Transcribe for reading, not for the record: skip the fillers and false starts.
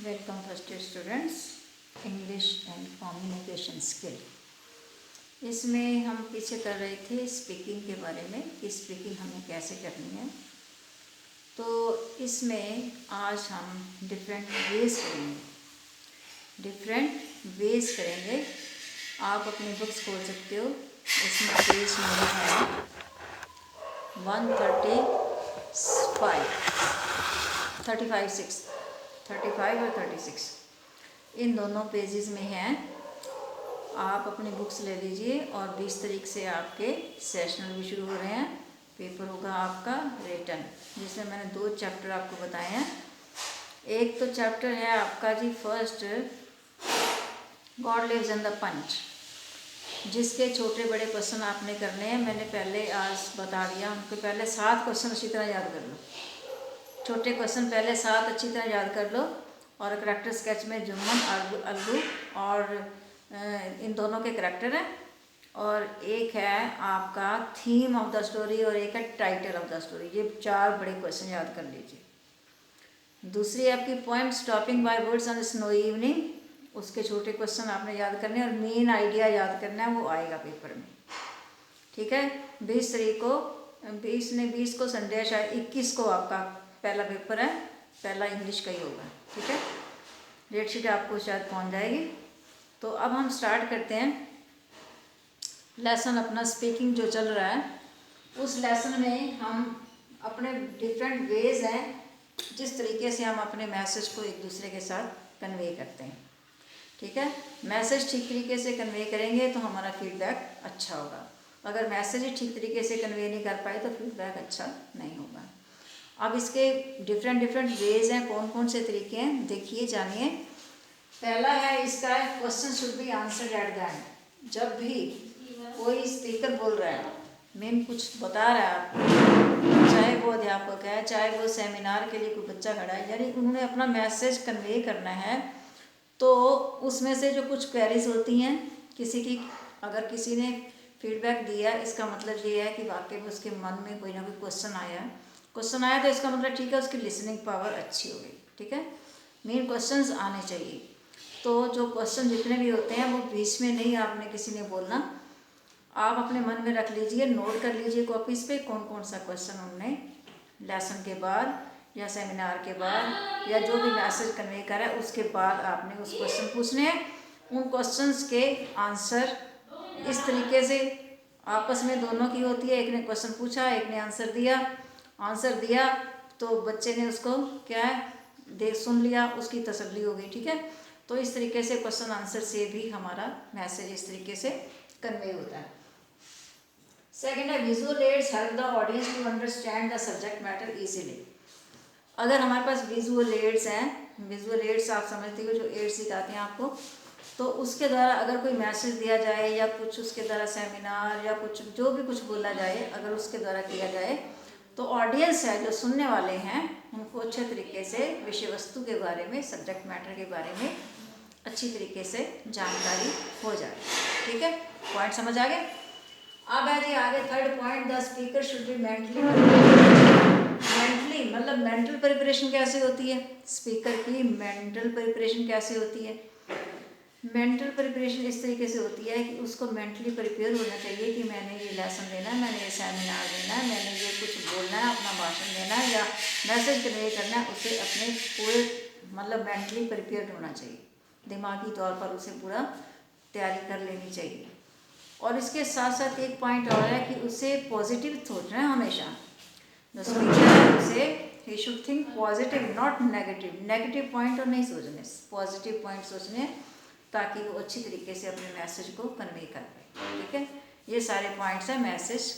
Welcome first year students, English and communication skill. इसमें हम पीछे कर रहे थे स्पीकिंग के बारे में कि स्पीकिंग हमें कैसे करनी है। तो इसमें आज हम डिफरेंट वेज करेंगे। आप अपनी बुक्स खोल सकते हो। इसमें पेज नंबर है 35 और 36। इन दोनों पेजेस में हैं। आप अपनी बुक्स ले लीजिए और 20 तारीख से आपके सेशनल भी शुरू हो रहे हैं। पेपर होगा आपका रिटन, जिसमें मैंने 2 चैप्टर आपको बताए हैं। एक तो चैप्टर है आपका जी first, God lives in the panch, जिसके छोटे बड़े क्वेश्चन आपने करने हैं। मैंने पहले आज बता दिया उनको। पहले 7 क्वेश्चन अच्छी तरह याद कर लो। छोटे क्वेश्चन पहले 7 अच्छी तरह याद कर लो। और करैक्टर स्केच में जुम्मन अलगू और इन दोनों के करैक्टर हैं। और एक है आपका थीम ऑफ द स्टोरी और एक है टाइटल ऑफ द स्टोरी। ये 4 बड़े क्वेश्चन याद कर लीजिए। दूसरी आपकी poem stopping by words on snowy evening, उसके छोटे क्वेश्चन आपने याद करने हैं और मेन आइडिया याद करना है, वो आएगा पेपर में। ठीक है, 20 तारीख को 20 को संडे है, शायद 21 को आपका पहला पेपर है। पहला इंग्लिश का ही होगा। ठीक है, डेट शीट आपको शायद पहुंच जाएगी। तो अब हम स्टार्ट करते हैं लेसन अपना। स्पीकिंग जो चल रहा है उस लेसन में हम अपने डिफरेंट वेज हैं जिस तरीके से हम अपने मैसेज को एक दूसरे के साथ कन्वे करते हैं। ठीक है, मैसेज ठीक तरीके से कन्वे करेंगे तो हमारा फीडबैक अच्छा होगा। अगर मैसेज ही ठीक तरीके से कन्वे नहीं कर पाए तो फीडबैक अच्छा नहीं होगा। अब इसके डिफरेंट वेज हैं, कौन कौन से तरीके हैं, देखिए जानिए। पहला है इसका, question should be answered at the end. जब भी कोई स्पीकर बोल रहा है, मेन कुछ बता रहा है आपको, चाहे वो अध्यापक है, चाहे वो सेमिनार के लिए कोई बच्चा खड़ा है, यानी उन्होंने अपना मैसेज कन्वे करना है, तो उसमें से जो कुछ क्वेरीज होती हैं किसी की, अगर किसी ने फीडबैक दिया, इसका मतलब ये है कि वाकई में उसके मन में कोई ना कोई क्वेश्चन आया तो इसका मतलब ठीक है, उसकी लिसनिंग पावर अच्छी हो गई। ठीक है, मेन क्वेश्चंस आने चाहिए। तो जो क्वेश्चन जितने भी होते हैं वो बीच में नहीं आपने किसी ने बोलना। आप अपने मन में रख लीजिए, नोट कर लीजिए कॉपीज़ पे कौन कौन सा क्वेश्चन उन्होंने लेसन के बाद या सेमिनार के बाद या जो भी मैसेज कन्वे करा है उसके बाद आपने उस क्वेश्चन पूछने हैं। उन क्वेश्चंस के आंसर इस तरीके से आपस में दोनों की होती है। एक ने क्वेश्चन पूछा, एक ने आंसर दिया तो बच्चे ने उसको क्या है सुन लिया, उसकी तसल्ली हो गई। ठीक है, तो इस तरीके से क्वेश्चन आंसर से भी हमारा मैसेज इस तरीके से कन्वे होता है। सेकेंड है visual aids help the audience to understand the subject matter easily. अगर हमारे पास विजुअल एड्स हैं, विजुअल एड्स आप समझते हो जो एड्स सिखाते हैं आपको, तो उसके द्वारा अगर कोई मैसेज दिया जाए या कुछ उसके द्वारा सेमिनार या कुछ जो भी कुछ बोला जाए, अगर उसके द्वारा किया जाए तो ऑडियंस है जो सुनने वाले हैं उनको अच्छे तरीके से विषय वस्तु के बारे में, सब्जेक्ट मैटर के बारे में अच्छी तरीके से जानकारी हो जाए। ठीक है, पॉइंट समझ आ गए। अब है जी आगे third point, the speaker should be mentally मतलब मेंटल प्रिपरेशन कैसे होती है, स्पीकर की मेंटल प्रिपरेशन कैसे होती है। मेंटल प्रिपरेशन इस तरीके से होती है कि उसको मेंटली प्रिपेयर होना चाहिए कि मैंने ये लेसन देना है, मैंने ये सेमिनार देना है, मैंने ये कुछ बोलना है, अपना भाषण देना है या मैसेज कन्वे करना है, उसे अपने पूरे मतलब मेंटली प्रिपेयर्ड होना चाहिए। दिमागी तौर पर उसे पूरा तैयारी कर लेनी चाहिए। और इसके साथ साथ एक पॉइंट और है कि उसे पॉजिटिव सोचना है हमेशा। जो स्पीकर है उसे he should think positive not negative point और नहीं सोचने, पॉजिटिव पॉइंट सोचने, ताकि वो अच्छी तरीके से अपने मैसेज को कन्वे कर पाए। ठीक है, ये सारे पॉइंट्स हैं मैसेज